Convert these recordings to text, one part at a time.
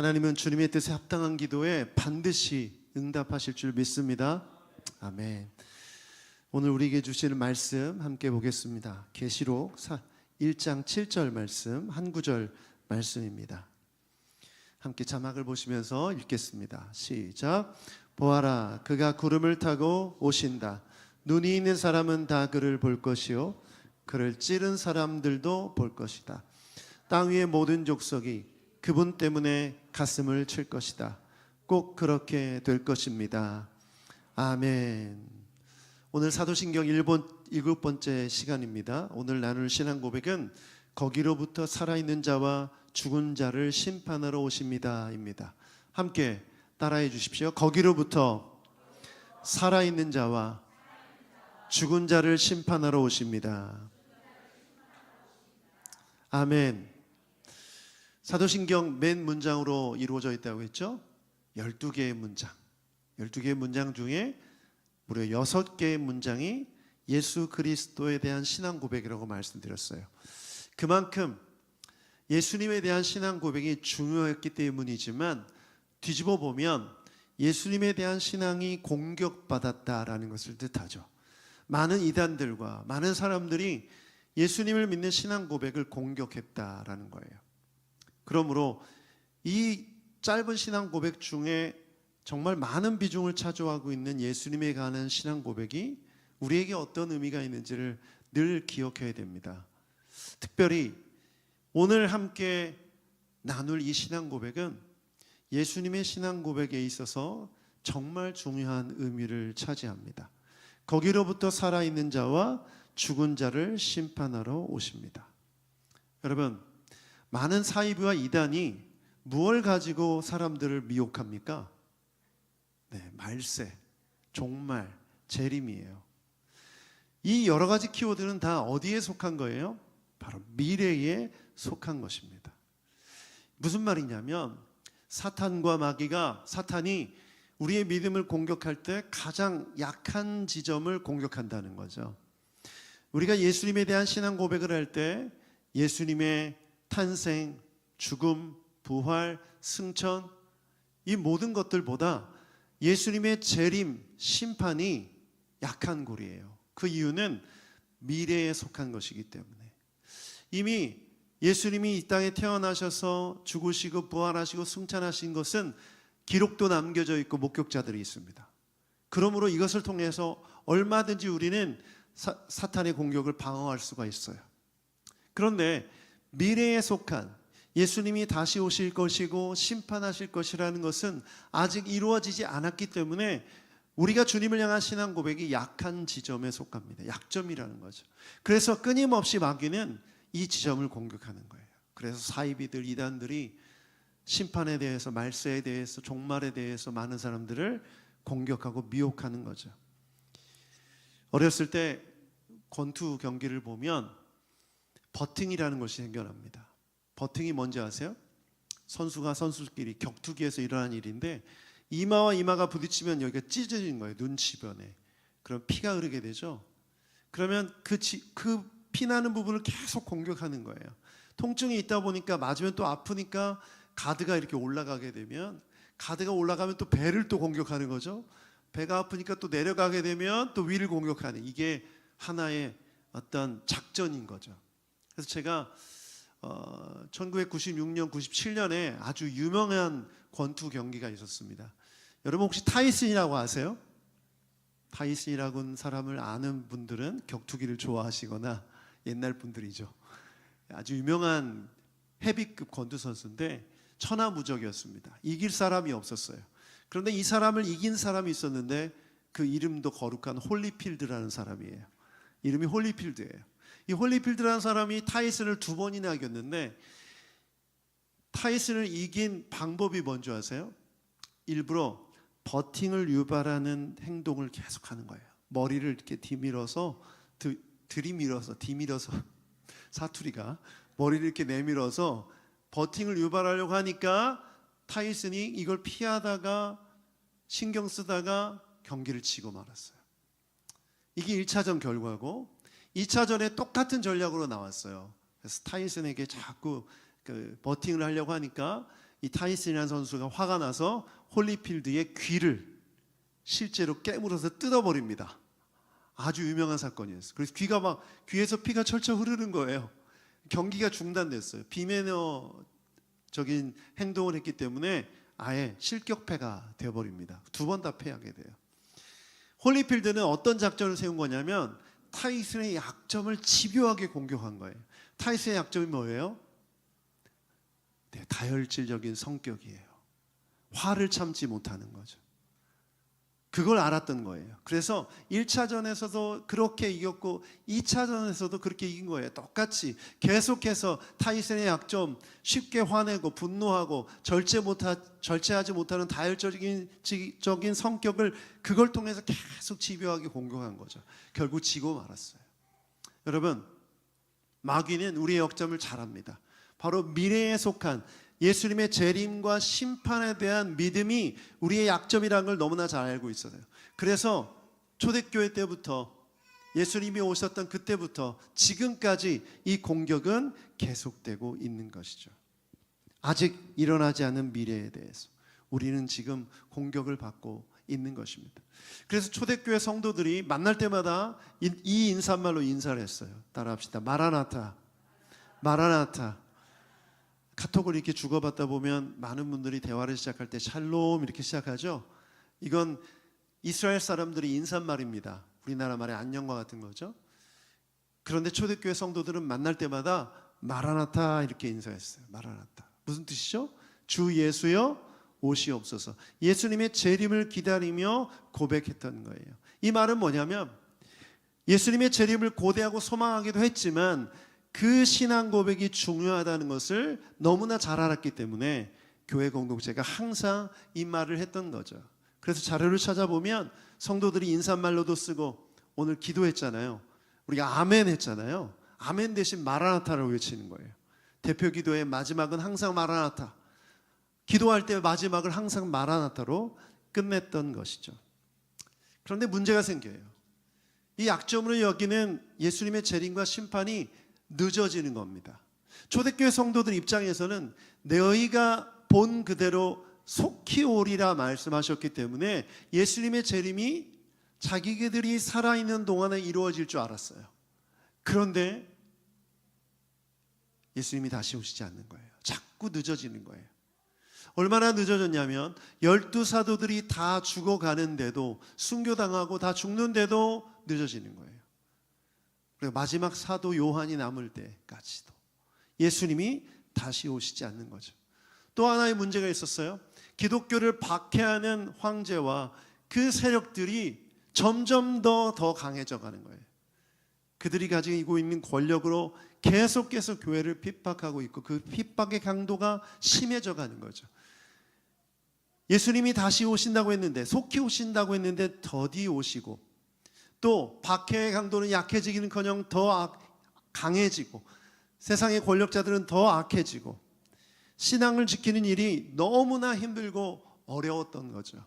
하나님은 주님의 뜻에 합당한 기도에 반드시 응답하실 줄 믿습니다. 아멘. 오늘 우리에게 주시는 말씀 함께 보겠습니다. 계시록 1장 7절 말씀, 한 구절 말씀입니다. 함께 자막을 보시면서 읽겠습니다. 시작. 보아라, 그가 구름을 타고 오신다. 눈이 있는 사람은 다 그를 볼 것이요 그를 찌른 사람들도 볼 것이다. 땅 위의 모든 족속이 그분 때문에 가슴을 칠 것이다. 꼭 그렇게 될 것입니다. 아멘. 오늘 사도신경 7번째 시간입니다. 오늘 나눌 신앙 고백은 거기로부터 살아있는 자와 죽은 자를 심판하러 오십니다 입니다. 함께 따라해 주십시오. 거기로부터 살아있는 자와 죽은 자를 심판하러 오십니다. 아멘. 사도신경 맨 문장으로 이루어져 있다고 했죠? 12개의 문장. 12개의 문장 중에 무려 6개의 문장이 예수 그리스도에 대한 신앙 고백이라고 말씀드렸어요. 그만큼 예수님에 대한 신앙 고백이 중요했기 때문이지만 뒤집어 보면 예수님에 대한 신앙이 공격받았다라는 것을 뜻하죠. 많은 이단들과 많은 사람들이 예수님을 믿는 신앙 고백을 공격했다라는 거예요. 그러므로 이 짧은 신앙 고백 중에 정말 많은 비중을 차지하고 있는 예수님에 관한 신앙 고백이 우리에게 어떤 의미가 있는지를 늘 기억해야 됩니다. 특별히 오늘 함께 나눌 이 신앙 고백은 예수님의 신앙 고백에 있어서 정말 중요한 의미를 차지합니다. 거기로부터 살아있는 자와 죽은 자를 심판하러 오십니다. 여러분, 많은 사이비와 이단이 무엇을 가지고 사람들을 미혹합니까? 네, 말세, 종말, 재림이에요. 이 여러 가지 키워드는 다 어디에 속한 거예요? 바로 미래에 속한 것입니다. 무슨 말이냐면 사탄과 마귀가, 사탄이 우리의 믿음을 공격할 때 가장 약한 지점을 공격한다는 거죠. 우리가 예수님에 대한 신앙 고백을 할 때 예수님의 탄생, 죽음, 부활, 승천, 이 모든 것들보다 예수님의 재림, 심판이 약한 고리예요. 그 이유는 미래에 속한 것이기 때문에. 이미 예수님이 이 땅에 태어나셔서 죽으시고 부활하시고 승천하신 것은 기록도 남겨져 있고 목격자들이 있습니다. 그러므로 이것을 통해서 얼마든지 우리는 사탄의 공격을 방어할 수가 있어요. 그런데 미래에 속한 예수님이 다시 오실 것이고 심판하실 것이라는 것은 아직 이루어지지 않았기 때문에 우리가 주님을 향한 신앙 고백이 약한 지점에 속합니다. 약점이라는 거죠. 그래서 끊임없이 마귀는 이 지점을 공격하는 거예요. 그래서 사이비들, 이단들이 심판에 대해서, 말세에 대해서, 종말에 대해서 많은 사람들을 공격하고 미혹하는 거죠. 어렸을 때 권투 경기를 보면 버팅이라는 것이 생겨납니다. 버팅이 뭔지 아세요? 선수가 선수끼리 격투기에서 일어나는 일인데 이마와 이마가 부딪히면 여기가 찢어진 거예요. 눈 주변에. 그럼 피가 흐르게 되죠. 그러면 그 피나는 부분을 계속 공격하는 거예요. 통증이 있다 보니까 맞으면 또 아프니까 가드가 이렇게 올라가게 되면, 가드가 올라가면 또 배를 또 공격하는 거죠. 배가 아프니까 또 내려가게 되면 또 위를 공격하는, 이게 하나의 어떤 작전인 거죠. 그래서 제가 1996년, 97년에 아주 유명한 권투 경기가 있었습니다. 여러분 혹시 타이슨이라고 아세요? 타이슨이라고는 사람을 아는 분들은 격투기를 좋아하시거나 옛날 분들이죠. 아주 유명한 헤비급 권투 선수인데 천하무적이었습니다. 이길 사람이 없었어요. 그런데 이 사람을 이긴 사람이 있었는데 그 이름도 거룩한 홀리필드라는 사람이에요. 이름이 홀리필드예요. 이 홀리필드라는 사람이 타이슨을 2번이나 이겼는데 타이슨을 이긴 방법이 뭔지 아세요? 일부러 버팅을 유발하는 행동을 계속하는 거예요. 머리를 이렇게 뒤밀어서 사투리가 머리를 이렇게 내밀어서 버팅을 유발하려고 하니까 타이슨이 이걸 피하다가 신경 쓰다가 경기를 치고 말았어요. 이게 1차전 결과고 2차전에 똑같은 전략으로 나왔어요. 그래서 타이슨에게 자꾸 버팅을 하려고 하니까 이 타이슨이라는 선수가 화가 나서 홀리필드의 귀를 실제로 깨물어서 뜯어버립니다. 아주 유명한 사건이었어요. 그래서 귀에서 피가 철철 흐르는 거예요. 경기가 중단됐어요. 비매너적인 행동을 했기 때문에 아예 실격패가 되어버립니다. 2번 다 패하게 돼요. 홀리필드는 어떤 작전을 세운 거냐면 타이슨의 약점을 집요하게 공격한 거예요. 타이슨의 약점이 뭐예요? 네, 다혈질적인 성격이에요. 화를 참지 못하는 거죠. 그걸 알았던 거예요. 그래서 1차전에서도 그렇게 이겼고 2차전에서도 그렇게 이긴 거예요. 똑같이 계속해서 타이슨의 약점, 쉽게 화내고 분노하고 절제하지 못하는 다혈질적인 성격을 그걸 통해서 계속 집요하게 공격한 거죠. 결국 지고 말았어요. 여러분, 마귀는 우리의 역점을 잘 압니다. 바로 미래에 속한 예수님의 재림과 심판에 대한 믿음이 우리의 약점이라는 걸 너무나 잘 알고 있어요. 그래서 초대교회 때부터 예수님이 오셨던 그때부터 지금까지 이 공격은 계속되고 있는 것이죠. 아직 일어나지 않은 미래에 대해서 우리는 지금 공격을 받고 있는 것입니다. 그래서 초대교회 성도들이 만날 때마다 이 인사말로 인사를 했어요. 따라합시다. 마라나타, 마라나타. 카톡을 이렇게 주고받다 보면 많은 분들이 대화를 시작할 때 샬롬 이렇게 시작하죠. 이건 이스라엘 사람들이 인사말입니다. 우리나라 말의 안녕과 같은 거죠. 그런데 초대교회 성도들은 만날 때마다 마라나타 이렇게 인사했어요. 마라나타. 무슨 뜻이죠? 주 예수여 오시옵소서. 예수님의 재림을 기다리며 고백했던 거예요. 이 말은 뭐냐면 예수님의 재림을 고대하고 소망하기도 했지만 그 신앙 고백이 중요하다는 것을 너무나 잘 알았기 때문에 교회 공동체가 항상 이 말을 했던 거죠. 그래서 자료를 찾아보면 성도들이 인사말로도 쓰고 오늘 기도했잖아요. 우리가 아멘 했잖아요. 아멘 대신 마라나타를 외치는 거예요. 대표 기도의 마지막은 항상 마라나타. 기도할 때 마지막을 항상 마라나타로 끝냈던 것이죠. 그런데 문제가 생겨요. 이 약점으로 여기는 예수님의 재림과 심판이 늦어지는 겁니다. 초대교회 성도들 입장에서는 너희가 본 그대로 속히 오리라 말씀하셨기 때문에 예수님의 재림이 자기들이 살아있는 동안에 이루어질 줄 알았어요. 그런데 예수님이 다시 오시지 않는 거예요. 자꾸 늦어지는 거예요. 얼마나 늦어졌냐면 12사도들이 다 죽어가는데도, 순교당하고 다 죽는데도 늦어지는 거예요. 그리고 마지막 사도 요한이 남을 때까지도 예수님이 다시 오시지 않는 거죠. 또 하나의 문제가 있었어요. 기독교를 박해하는 황제와 그 세력들이 점점 더 강해져 가는 거예요. 그들이 가지고 있는 권력으로 계속해서 교회를 핍박하고 있고 그 핍박의 강도가 심해져 가는 거죠. 예수님이 다시 오신다고 했는데, 속히 오신다고 했는데 더디 오시고, 또 박해의 강도는 약해지기는커녕 더 강해지고 세상의 권력자들은 더 악해지고 신앙을 지키는 일이 너무나 힘들고 어려웠던 거죠.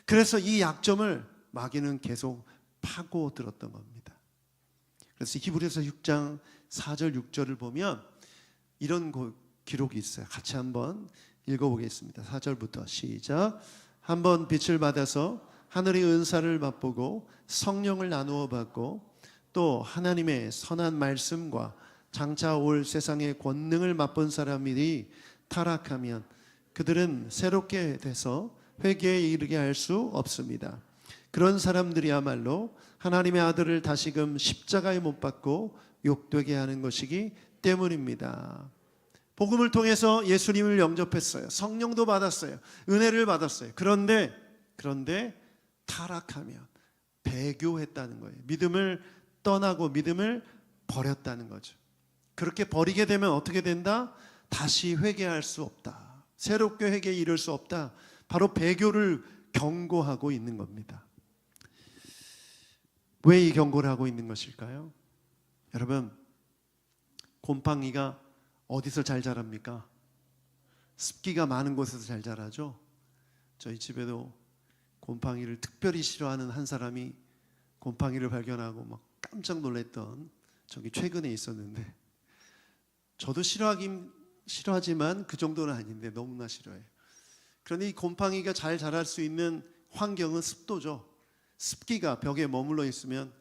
그래서 이 약점을 마귀는 계속 파고들었던 겁니다. 그래서 히브리서 6장 4절 6절을 보면 이런 기록이 있어요. 같이 한번 읽어보겠습니다. 4절부터 시작. 한번 빛을 받아서 하늘의 은사를 맛보고 성령을 나누어 받고 또 하나님의 선한 말씀과 장차 올 세상의 권능을 맛본 사람들이 타락하면 그들은 새롭게 돼서 회개에 이르게 할 수 없습니다. 그런 사람들이야말로 하나님의 아들을 다시금 십자가에 못 박고 욕되게 하는 것이기 때문입니다. 복음을 통해서 예수님을 영접했어요. 성령도 받았어요. 은혜를 받았어요. 그런데 타락하면 배교했다는 거예요. 믿음을 떠나고 믿음을 버렸다는 거죠. 그렇게 버리게 되면 어떻게 된다? 다시 회개할 수 없다. 새롭게 회개에 이를 수 없다. 바로 배교를 경고하고 있는 겁니다. 왜 이 경고를 하고 있는 것일까요? 여러분, 곰팡이가 어디서 잘 자랍니까? 습기가 많은 곳에서 잘 자라죠. 저희 집에도 곰팡이를 특별히 싫어하는 한 사람이 곰팡이를 발견하고 막 깜짝 놀랐던 적이 최근에 있었는데, 저도 싫어하긴 싫어하지만 그 정도는 아닌데 너무나 싫어해요. 그런데 이 곰팡이가 잘 자랄 수 있는 환경은 습도죠. 습기가 벽에 머물러 있으면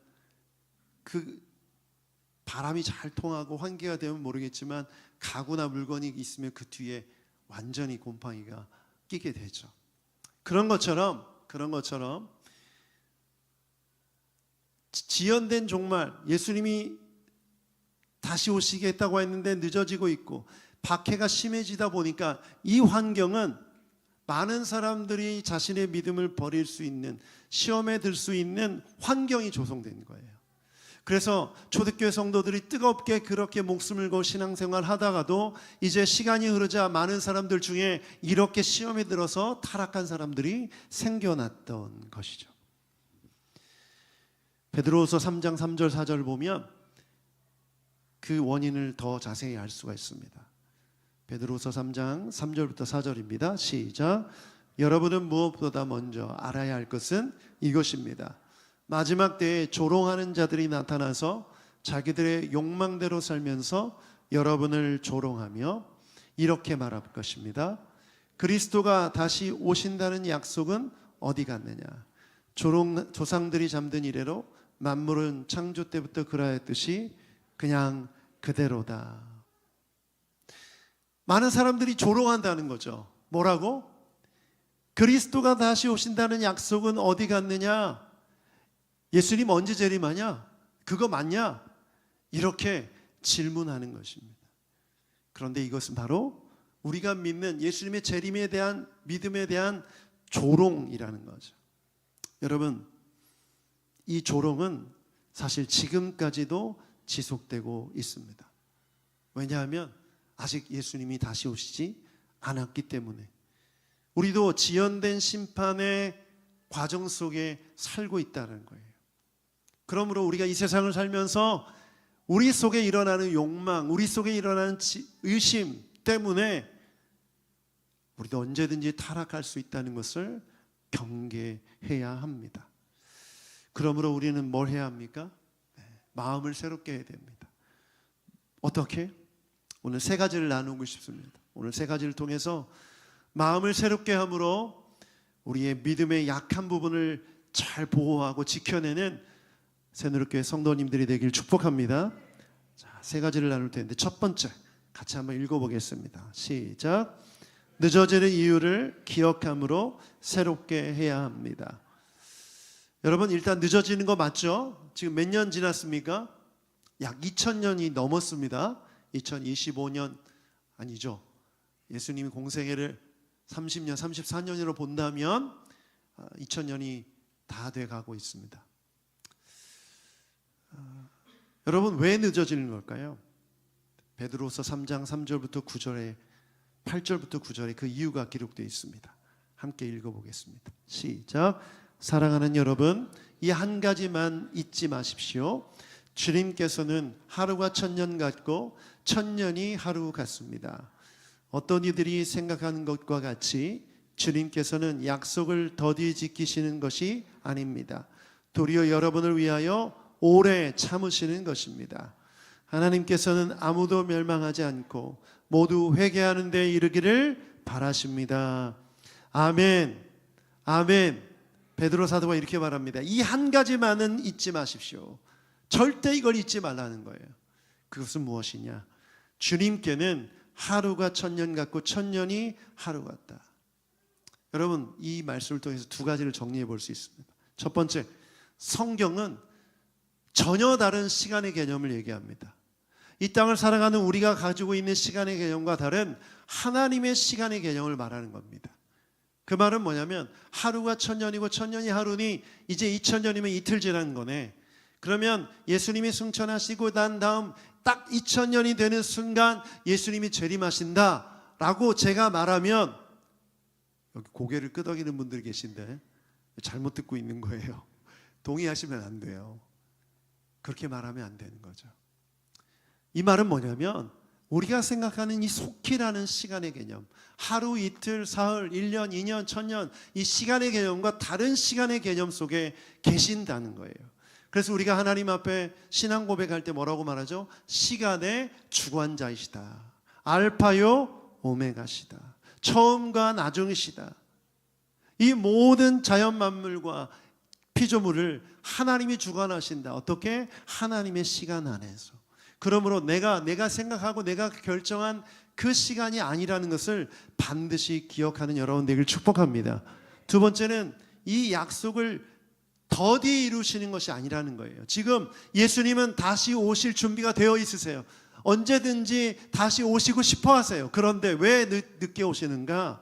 그 바람이 잘 통하고 환기가 되면 모르겠지만 가구나 물건이 있으면 그 뒤에 완전히 곰팡이가 끼게 되죠. 그런 것처럼 지연된 종말, 예수님이 다시 오시겠다고 했는데 늦어지고 있고 박해가 심해지다 보니까 이 환경은 많은 사람들이 자신의 믿음을 버릴 수 있는, 시험에 들 수 있는 환경이 조성된 거예요. 그래서 초대교회 성도들이 뜨겁게 그렇게 목숨을 걸 신앙생활 하다가도 이제 시간이 흐르자 많은 사람들 중에 이렇게 시험에 들어서 타락한 사람들이 생겨났던 것이죠. 베드로후서 3장 3절 4절을 보면 그 원인을 더 자세히 알 수가 있습니다. 베드로후서 3장 3절부터 4절입니다. 시작. 여러분은 무엇보다 먼저 알아야 할 것은 이것입니다. 마지막 때에 조롱하는 자들이 나타나서 자기들의 욕망대로 살면서 여러분을 조롱하며 이렇게 말할 것입니다. 그리스도가 다시 오신다는 약속은 어디 갔느냐? 조상들이 잠든 이래로 만물은 창조 때부터 그러했듯이 그냥 그대로다. 많은 사람들이 조롱한다는 거죠. 뭐라고? 그리스도가 다시 오신다는 약속은 어디 갔느냐? 예수님 언제 재림하냐? 그거 맞냐? 이렇게 질문하는 것입니다. 그런데 이것은 바로 우리가 믿는 예수님의 재림에 대한 믿음에 대한 조롱이라는 거죠. 여러분, 이 조롱은 사실 지금까지도 지속되고 있습니다. 왜냐하면 아직 예수님이 다시 오시지 않았기 때문에 우리도 지연된 심판의 과정 속에 살고 있다는 거예요. 그러므로 우리가 이 세상을 살면서 우리 속에 일어나는 욕망, 우리 속에 일어나는 의심 때문에 우리도 언제든지 타락할 수 있다는 것을 경계해야 합니다. 그러므로 우리는 뭘 해야 합니까? 마음을 새롭게 해야 됩니다. 어떻게? 오늘 세 가지를 나누고 싶습니다. 오늘 세 가지를 통해서 마음을 새롭게 함으로 우리의 믿음의 약한 부분을 잘 보호하고 지켜내는 새누리교회 성도님들이 되길 축복합니다. 자, 세 가지를 나눌 텐데 첫 번째 같이 한번 읽어보겠습니다. 시작. 늦어지는 이유를 기억함으로 새롭게 해야 합니다. 여러분, 일단 늦어지는 거 맞죠? 지금 몇 년 지났습니까? 약 2000년이 넘었습니다. 2025년 아니죠. 예수님이 공생애를 30년, 34년으로 본다면 2000년이 다 돼가고 있습니다. 여러분, 왜 늦어지는 걸까요? 베드로후서 3장 3절부터 9절에 8절부터 9절에 그 이유가 기록되어 있습니다. 함께 읽어보겠습니다. 시작. 사랑하는 여러분, 이 한 가지만 잊지 마십시오. 주님께서는 하루가 1000년 같고 1000년이 하루 같습니다. 어떤 이들이 생각하는 것과 같이 주님께서는 약속을 더디 지키시는 것이 아닙니다. 도리어 여러분을 위하여 오래 참으시는 것입니다. 하나님께서는 아무도 멸망하지 않고 모두 회개하는 데 이르기를 바라십니다. 아멘. 아멘. 베드로 사도가 이렇게 말합니다. 이 한 가지만은 잊지 마십시오. 절대 이걸 잊지 말라는 거예요. 그것은 무엇이냐? 주님께는 하루가 1000년 같고 1000년이 하루 같다. 여러분, 이 말씀을 통해서 두 가지를 정리해 볼 수 있습니다. 첫 번째, 성경은 전혀 다른 시간의 개념을 얘기합니다. 이 땅을 살아가는 우리가 가지고 있는 시간의 개념과 다른 하나님의 시간의 개념을 말하는 겁니다. 그 말은 뭐냐면 하루가 1000년이고 1000년이 하루니 이제 2000년이면 이틀 지난 거네. 그러면 예수님이 승천하시고 난 다음 딱 2000년이 되는 순간 예수님이 재림하신다 라고 제가 말하면, 여기 고개를 끄덕이는 분들 계신데 잘못 듣고 있는 거예요. 동의하시면 안 돼요. 그렇게 말하면 안 되는 거죠. 이 말은 뭐냐면 우리가 생각하는 이 속히라는 시간의 개념, 하루, 이틀, 사흘, 1년, 2년, 1000년, 이 시간의 개념과 다른 시간의 개념 속에 계신다는 거예요. 그래서 우리가 하나님 앞에 신앙 고백할 때 뭐라고 말하죠? 시간의 주관자이시다. 알파요 오메가시다. 처음과 나중이시다. 이 모든 자연 만물과 피조물을 하나님이 주관하신다. 어떻게? 하나님의 시간 안에서. 그러므로 내가 생각하고 내가 결정한 그 시간이 아니라는 것을 반드시 기억하는 여러분 되길 축복합니다. 두 번째는 이 약속을 더디 이루시는 것이 아니라는 거예요. 지금 예수님은 다시 오실 준비가 되어 있으세요. 언제든지 다시 오시고 싶어 하세요. 그런데 왜 늦게 오시는가?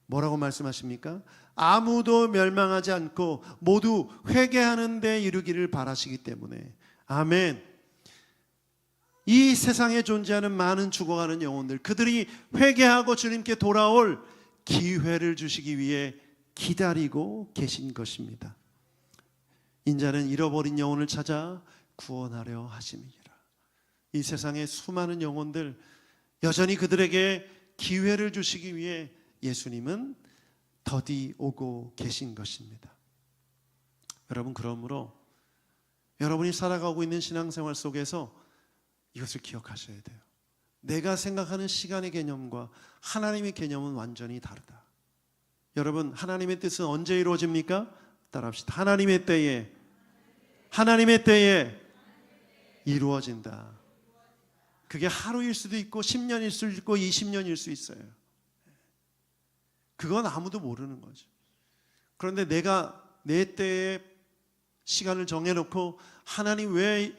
뭐라고 말씀하십니까? 아무도 멸망하지 않고 모두 회개하는 데 이르기를 바라시기 때문에. 아멘. 이 세상에 존재하는 많은 죽어가는 영혼들, 그들이 회개하고 주님께 돌아올 기회를 주시기 위해 기다리고 계신 것입니다. 인자는 잃어버린 영혼을 찾아 구원하려 하심이니라. 이 세상의 수많은 영혼들, 여전히 그들에게 기회를 주시기 위해 예수님은 더디 오고 계신 것입니다. 여러분, 그러므로 여러분이 살아가고 있는 신앙생활 속에서 이것을 기억하셔야 돼요. 내가 생각하는 시간의 개념과 하나님의 개념은 완전히 다르다. 여러분, 하나님의 뜻은 언제 이루어집니까? 따라합시다. 하나님의 때에 이루어진다. 그게 하루일 수도 있고 10년일 수도 있고 20년일 수 있어요. 그건 아무도 모르는 거죠. 그런데 내가 내 때에 시간을 정해놓고 하나님 왜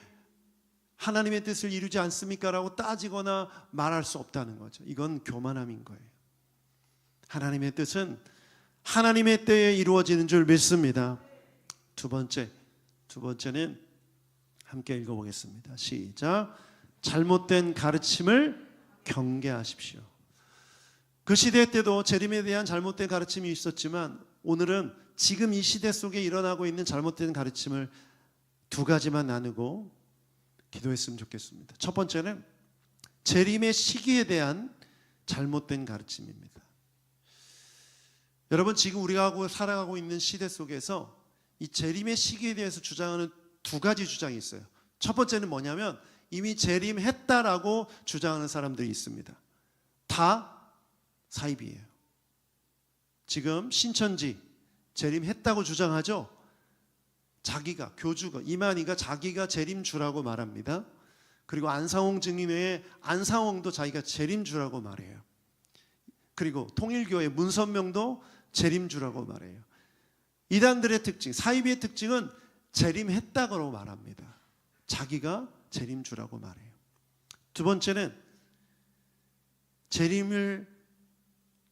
하나님의 뜻을 이루지 않습니까? 라고 따지거나 말할 수 없다는 거죠. 이건 교만함인 거예요. 하나님의 뜻은 하나님의 때에 이루어지는 줄 믿습니다. 두 번째는 함께 읽어보겠습니다. 시작. 잘못된 가르침을 경계하십시오. 그 시대 때도 재림에 대한 잘못된 가르침이 있었지만 오늘은 지금 이 시대 속에 일어나고 있는 잘못된 가르침을 두 가지만 나누고 기도했으면 좋겠습니다. 첫 번째는 재림의 시기에 대한 잘못된 가르침입니다. 여러분, 지금 우리가 살아가고 있는 시대 속에서 이 재림의 시기에 대해서 주장하는 두 가지 주장이 있어요. 첫 번째는 뭐냐면 이미 재림했다라고 주장하는 사람들이 있습니다. 다 사이비예요. 지금 신천지 재림했다고 주장하죠. 자기가, 교주가, 이만희가 자기가 재림주라고 말합니다. 그리고 안상홍 증인회의 안상홍도 자기가 재림주라고 말해요. 그리고 통일교회 문선명도 재림주라고 말해요. 이단들의 특징, 사이비의 특징은 재림했다고 말합니다. 자기가 재림주라고 말해요. 두 번째는 재림을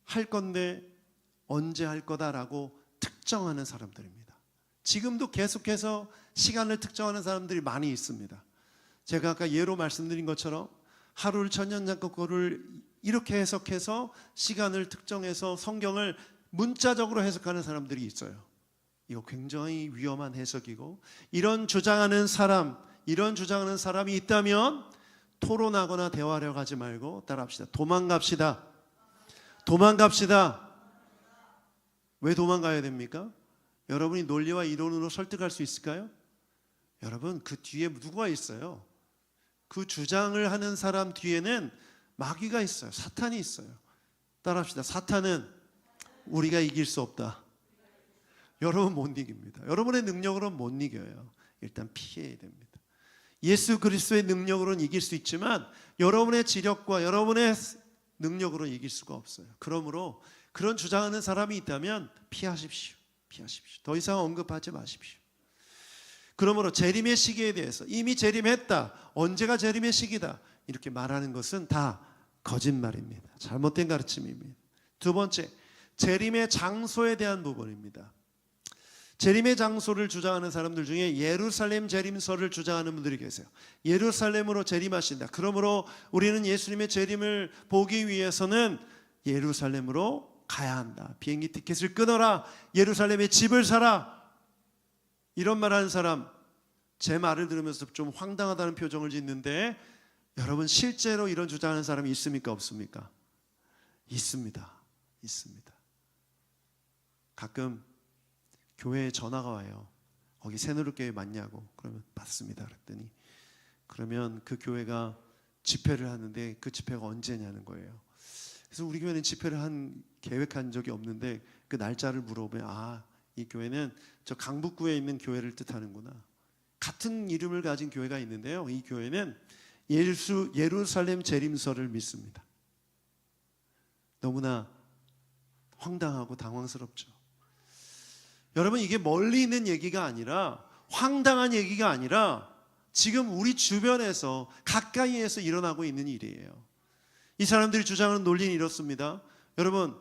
할 건데 언제 할 거다라고 특정하는 사람들입니다. 지금도 계속해서 시간을 특정하는 사람들이 많이 있습니다. 제가 아까 예로 말씀드린 것처럼 하루를 천년장국거를 이렇게 해석해서 시간을 특정해서 성경을 문자적으로 해석하는 사람들이 있어요. 이거 굉장히 위험한 해석이고, 이런 주장하는 사람이 있다면 토론하거나 대화하려고 하지 말고 따라합시다. 도망갑시다. 왜 도망가야 됩니까? 여러분이 논리와 이론으로 설득할 수 있을까요? 여러분, 그 뒤에 누가 있어요? 그 주장을 하는 사람 뒤에는 마귀가 있어요. 사탄이 있어요. 따라합시다. 사탄은 우리가 이길 수 없다. 여러분 못 이깁니다. 여러분의 능력으로는 못 이겨요. 일단 피해야 됩니다. 예수 그리스도의 능력으로는 이길 수 있지만 여러분의 지력과 여러분의 능력으로는 이길 수가 없어요. 그러므로 그런 주장하는 사람이 있다면 피하십시오. 더 이상 언급하지 마십시오. 그러므로 재림의 시기에 대해서 이미 재림했다, 언제가 재림의 시기다 이렇게 말하는 것은 다 거짓말입니다. 잘못된 가르침입니다. 두 번째, 재림의 장소에 대한 부분입니다. 재림의 장소를 주장하는 사람들 중에 예루살렘 재림설을 주장하는 분들이 계세요. 예루살렘으로 재림하신다. 그러므로 우리는 예수님의 재림을 보기 위해서는 예루살렘으로 가야 한다. 비행기 티켓을 끊어라. 예루살렘에 집을 사라. 이런 말하는 사람, 제 말을 들으면서 좀 황당하다는 표정을 짓는데, 여러분 실제로 이런 주장하는 사람이 있습니까? 없습니까? 있습니다. 가끔 교회에 전화가 와요. 거기 새누리교회 맞냐고. 그러면 맞습니다. 그랬더니 그러면 그 교회가 집회를 하는데 그 집회가 언제냐는 거예요. 그래서 우리 교회는 집회를 계획한 적이 없는데 그 날짜를 물어보면 이 교회는 저 강북구에 있는 교회를 뜻하는구나. 같은 이름을 가진 교회가 있는데요. 이 교회는 예루살렘 재림설을 믿습니다. 너무나 황당하고 당황스럽죠. 여러분, 이게 멀리 있는 얘기가 아니라, 황당한 얘기가 아니라 지금 우리 주변에서 가까이에서 일어나고 있는 일이에요. 이 사람들이 주장하는 논리는 이렇습니다. 여러분,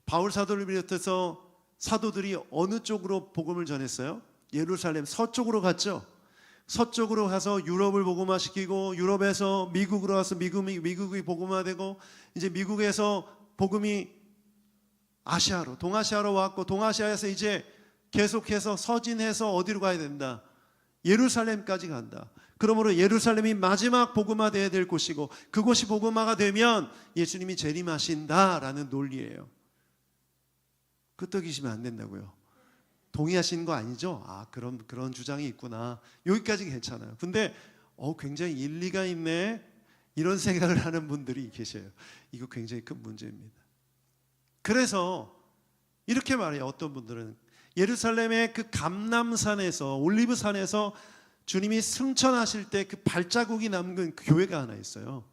바울 사도를 비롯해서 사도들이 어느 쪽으로 복음을 전했어요? 예루살렘 서쪽으로 갔죠. 서쪽으로 가서 유럽을 복음화시키고, 유럽에서 미국으로 가서 미국이 복음화되고, 이제 미국에서 복음이 아시아로, 동아시아로 왔고, 동아시아에서 이제 계속해서 서진해서 어디로 가야 된다? 예루살렘까지 간다. 그러므로 예루살렘이 마지막 복음화되어야 될 곳이고, 그곳이 복음화가 되면 예수님이 재림하신다라는 논리예요. 끄떡이시면 안 된다고요. 동의하시는 거 아니죠? 그런 주장이 있구나. 여기까지 괜찮아요. 근데 굉장히 일리가 있네, 이런 생각을 하는 분들이 계셔요. 이거 굉장히 큰 문제입니다. 그래서 이렇게 말해요. 어떤 분들은 예루살렘의 그 감람산에서, 올리브산에서 주님이 승천하실 때 그 발자국이 남은 교회가 하나 있어요.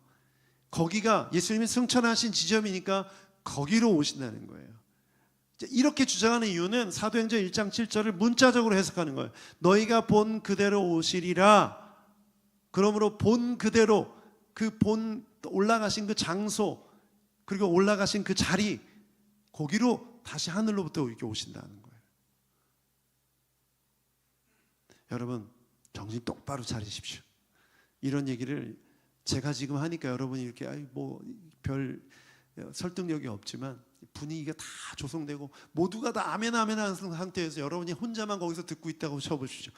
거기가 예수님이 승천하신 지점이니까 거기로 오신다는 거예요. 이렇게 주장하는 이유는 사도행전 1장 7절을 문자적으로 해석하는 거예요. 너희가 본 그대로 오시리라. 그러므로 본 그대로, 올라가신 그 장소, 그리고 올라가신 그 자리, 거기로 다시 하늘로부터 이렇게 오신다는 거예요. 여러분, 정신 똑바로 차리십시오. 이런 얘기를 제가 지금 하니까 여러분이 이렇게 별 설득력이 없지만 분위기가 다 조성되고 모두가 다 아멘 하는 상태에서 여러분이 혼자만 거기서 듣고 있다고 쳐보시죠.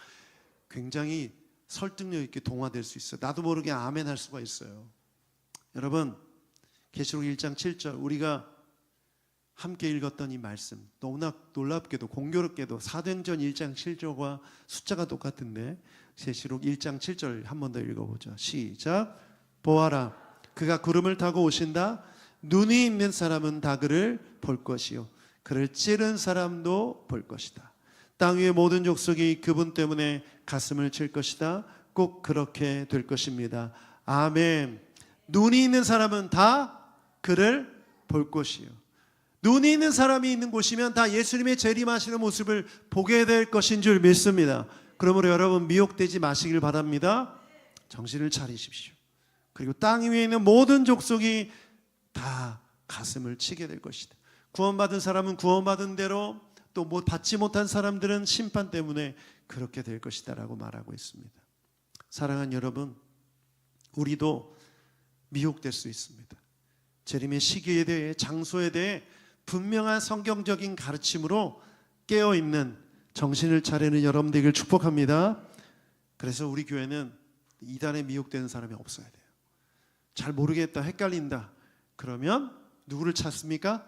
굉장히 설득력 있게 동화될 수 있어요. 나도 모르게 아멘 할 수가 있어요. 여러분, 계시록 1장 7절 우리가 함께 읽었던 이 말씀, 너무나 놀랍게도 공교롭게도 사도행전 1장 7절과 숫자가 똑같은데 계시록 1장 7절 한 번 더 읽어보죠. 시작. 보아라, 그가 구름을 타고 오신다. 눈이 있는 사람은 다 그를 볼 것이요, 그를 찌른 사람도 볼 것이다. 땅 위의 모든 족속이 그분 때문에 가슴을 칠 것이다. 꼭 그렇게 될 것입니다. 아멘. 눈이 있는 사람은 다 그를 볼 것이요. 눈이 있는 사람이 있는 곳이면 다 예수님의 재림하시는 모습을 보게 될 것인 줄 믿습니다. 그러므로 여러분, 미혹되지 마시길 바랍니다. 정신을 차리십시오. 그리고 땅 위에 있는 모든 족속이 다 가슴을 치게 될 것이다. 구원받은 사람은 구원받은 대로, 또 받지 못한 사람들은 심판 때문에 그렇게 될 것이다 라고 말하고 있습니다. 사랑하는 여러분, 우리도 미혹될 수 있습니다. 재림의 시기에 대해, 장소에 대해 분명한 성경적인 가르침으로 깨어있는 정신을 차리는 여러분 되길 축복합니다. 그래서 우리 교회는 이단에 미혹되는 사람이 없어야 돼요. 잘 모르겠다, 헷갈린다, 그러면 누구를 찾습니까?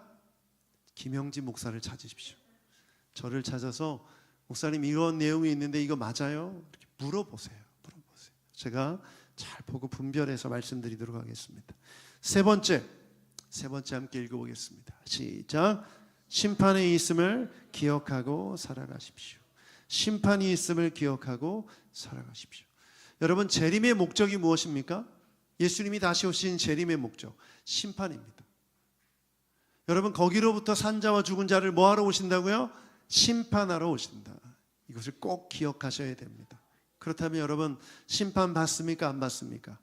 김영지 목사를 찾으십시오. 저를 찾아서 목사님 이런 내용이 있는데 이거 맞아요? 이렇게 물어보세요. 제가 잘 보고 분별해서 말씀드리도록 하겠습니다. 세 번째 함께 읽어보겠습니다. 시작. 심판이 있음을 기억하고 살아가십시오. 심판이 있음을 기억하고 살아가십시오. 여러분, 재림의 목적이 무엇입니까? 예수님이 다시 오신 재림의 목적, 심판입니다. 여러분, 거기로부터 산자와 죽은 자를 뭐하러 오신다고요? 심판하러 오신다. 이것을 꼭 기억하셔야 됩니다. 그렇다면 여러분, 심판 받습니까? 안 받습니까?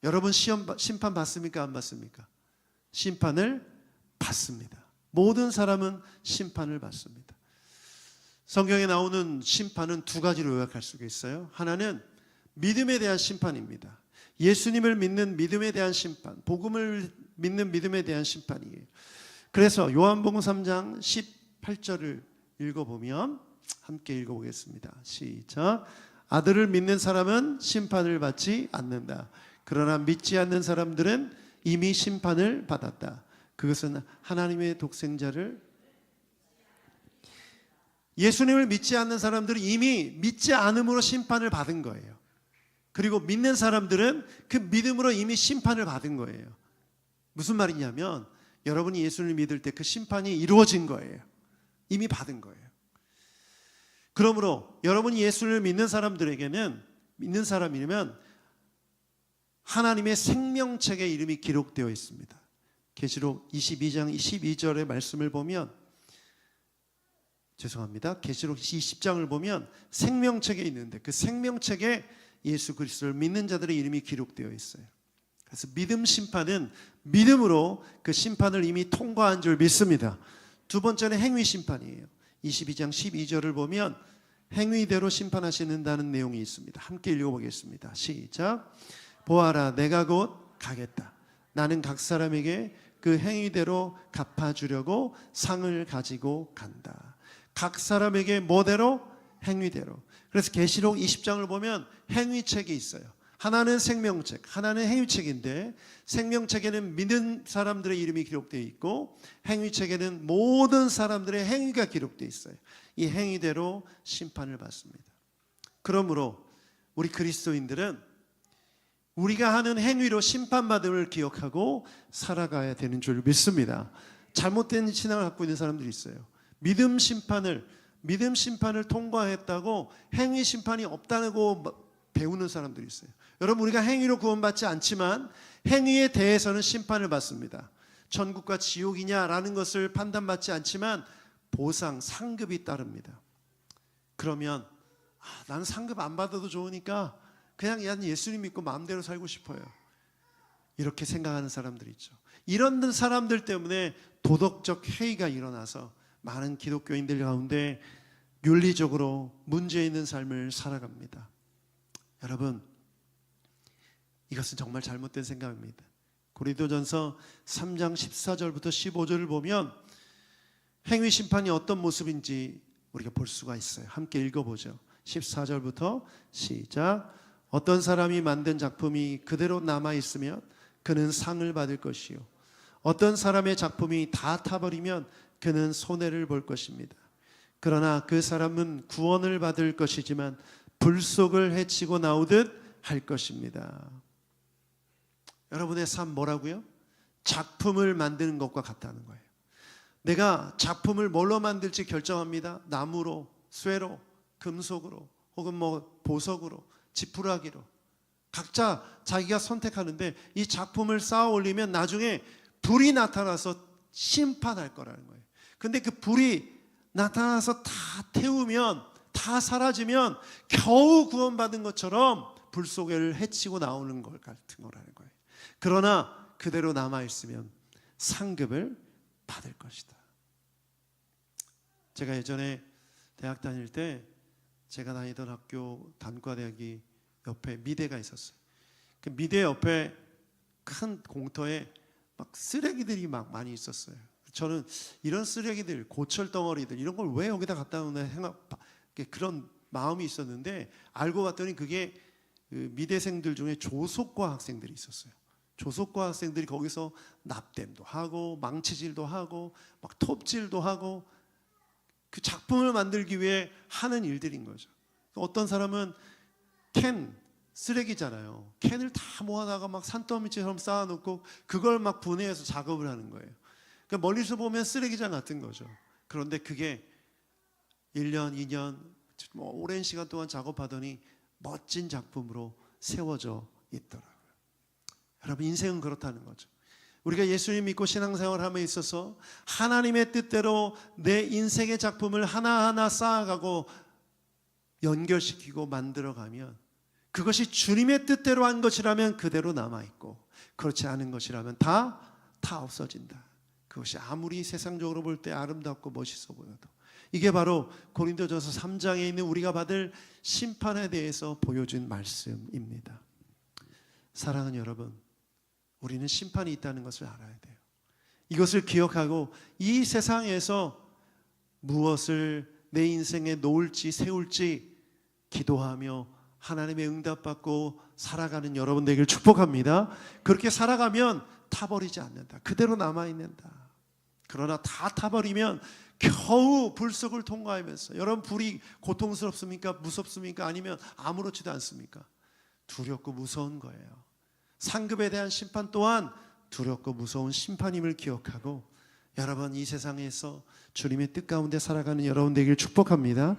여러분, 심판 받습니까? 안 받습니까? 심판을 받습니다. 모든 사람은 심판을 받습니다. 성경에 나오는 심판은 두 가지로 요약할 수가 있어요. 하나는 믿음에 대한 심판입니다. 예수님을 믿는 믿음에 대한 심판, 복음을 믿는 믿음에 대한 심판이에요. 그래서 요한복음 3장 18절을 읽어보면 함께 읽어보겠습니다. 시작. 아들을 믿는 사람은 심판을 받지 않는다. 그러나 믿지 않는 사람들은 이미 심판을 받았다. 그것은 하나님의 독생자를, 예수님을 믿지 않는 사람들은 이미 믿지 않음으로 심판을 받은 거예요. 그리고 믿는 사람들은 그 믿음으로 이미 심판을 받은 거예요. 무슨 말이냐면 여러분이 예수를 믿을 때 그 심판이 이루어진 거예요. 이미 받은 거예요. 그러므로 여러분이 예수를 믿는 사람들에게는, 믿는 사람이면 하나님의 생명책에 이름이 기록되어 있습니다. 계시록 22장 12절의 말씀을 보면, 계시록 20장을 보면 생명책에 있는데 그 생명책에 예수 그리스도를 믿는 자들의 이름이 기록되어 있어요. 그래서 믿음 심판은 믿음으로 그 심판을 이미 통과한 줄 믿습니다. 두 번째는 행위 심판이에요. 22장 12절을 보면 행위대로 심판하시는다는 내용이 있습니다. 함께 읽어보겠습니다. 시작. 보아라, 내가 곧 가겠다. 나는 각 사람에게 그 행위대로 갚아주려고 상을 가지고 간다. 각 사람에게 뭐대로? 행위대로. 그래서 계시록 20장을 보면 행위책이 있어요. 하나는 생명책, 하나는 행위책인데 생명책에는 믿는 사람들의 이름이 기록되어 있고 행위책에는 모든 사람들의 행위가 기록되어 있어요. 이 행위대로 심판을 받습니다. 그러므로 우리 그리스도인들은 우리가 하는 행위로 심판받음을 기억하고 살아가야 되는 줄 믿습니다. 잘못된 신앙을 갖고 있는 사람들이 있어요. 믿음 심판을 통과했다고 행위 심판이 없다고 배우는 사람들이 있어요. 여러분, 우리가 행위로 구원받지 않지만 행위에 대해서는 심판을 받습니다. 천국과 지옥이냐라는 것을 판단받지 않지만 보상, 상급이 따릅니다. 그러면 나는 상급 안 받아도 좋으니까 그냥 예수님 믿고 마음대로 살고 싶어요. 이렇게 생각하는 사람들이 있죠. 이런 사람들 때문에 도덕적 해이가 일어나서 많은 기독교인들 가운데 윤리적으로 문제 있는 삶을 살아갑니다. 여러분, 이것은 정말 잘못된 생각입니다. 고린도전서 3장 14절부터 15절을 보면 행위 심판이 어떤 모습인지 우리가 볼 수가 있어요. 함께 읽어보죠. 14절부터 시작. 어떤 사람이 만든 작품이 그대로 남아있으면 그는 상을 받을 것이요, 어떤 사람의 작품이 다 타버리면 그는 손해를 볼 것입니다. 그러나 그 사람은 구원을 받을 것이지만 불속을 헤치고 나오듯 할 것입니다. 여러분의 삶 뭐라고요? 작품을 만드는 것과 같다는 거예요. 내가 작품을 뭘로 만들지 결정합니다. 나무로, 쇠로, 금속으로, 혹은 보석으로, 지푸라기로. 각자 자기가 선택하는데 이 작품을 쌓아 올리면 나중에 불이 나타나서 심판할 거라는 거예요. 근데 그 불이 나타나서 다 태우면, 다 사라지면 겨우 구원받은 것처럼 불 속을 헤치고 나오는 것 같은 거라는 거예요. 그러나 그대로 남아있으면 상급을 받을 것이다. 제가 예전에 대학 다닐 때 제가 다니던 학교 단과대학이 옆에 미대가 있었어요. 그 미대 옆에 큰 공터에 막 쓰레기들이 막 많이 있었어요. 저는 이런 쓰레기들, 고철 덩어리들 이런 걸 왜 여기다 갖다 놓나 그런 마음이 있었는데 알고 봤더니 그게 미대생들 중에 조속과 학생들이 있었어요. 조속과 학생들이 거기서 납땜도 하고 망치질도 하고 막 톱질도 하고 그 작품을 만들기 위해 하는 일들인 거죠. 어떤 사람은 캔, 쓰레기잖아요. 캔을 다 모아다가 막 산더미처럼 쌓아놓고 그걸 막 분해해서 작업을 하는 거예요. 그러니까 멀리서 보면 쓰레기장 같은 거죠. 그런데 그게 1년, 2년 오랜 시간 동안 작업하더니 멋진 작품으로 세워져 있더라고요. 여러분, 인생은 그렇다는 거죠. 우리가 예수님 믿고 신앙생활함에 있어서 하나님의 뜻대로 내 인생의 작품을 하나하나 쌓아가고 연결시키고 만들어가면 그것이 주님의 뜻대로 한 것이라면 그대로 남아있고 그렇지 않은 것이라면 다 없어진다. 그것이 아무리 세상적으로 볼 때 아름답고 멋있어 보여도 이게 바로 고린도전서 3장에 있는 우리가 받을 심판에 대해서 보여준 말씀입니다. 사랑하는 여러분, 우리는 심판이 있다는 것을 알아야 돼요. 이것을 기억하고 이 세상에서 무엇을 내 인생에 놓을지 세울지 기도하며 하나님의 응답받고 살아가는 여러분 되기를 축복합니다. 그렇게 살아가면 타버리지 않는다. 그대로 남아있는다. 그러나 다 타버리면 겨우 불 속을 통과하면서, 여러분 불이 고통스럽습니까? 무섭습니까? 아니면 아무렇지도 않습니까? 두렵고 무서운 거예요. 상급에 대한 심판 또한 두렵고 무서운 심판임을 기억하고 여러분 이 세상에서 주님의 뜻 가운데 살아가는 여러분 되길 축복합니다.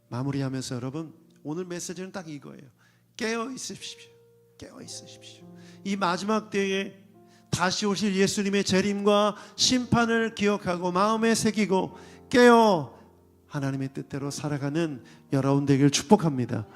마무리하면서 여러분 오늘 메시지는 딱 이거예요. 깨어 있으십시오. 깨어 있으십시오. 이 마지막 때에 다시 오실 예수님의 재림과 심판을 기억하고 마음에 새기고 깨어 하나님의 뜻대로 살아가는 여러분 되길 축복합니다.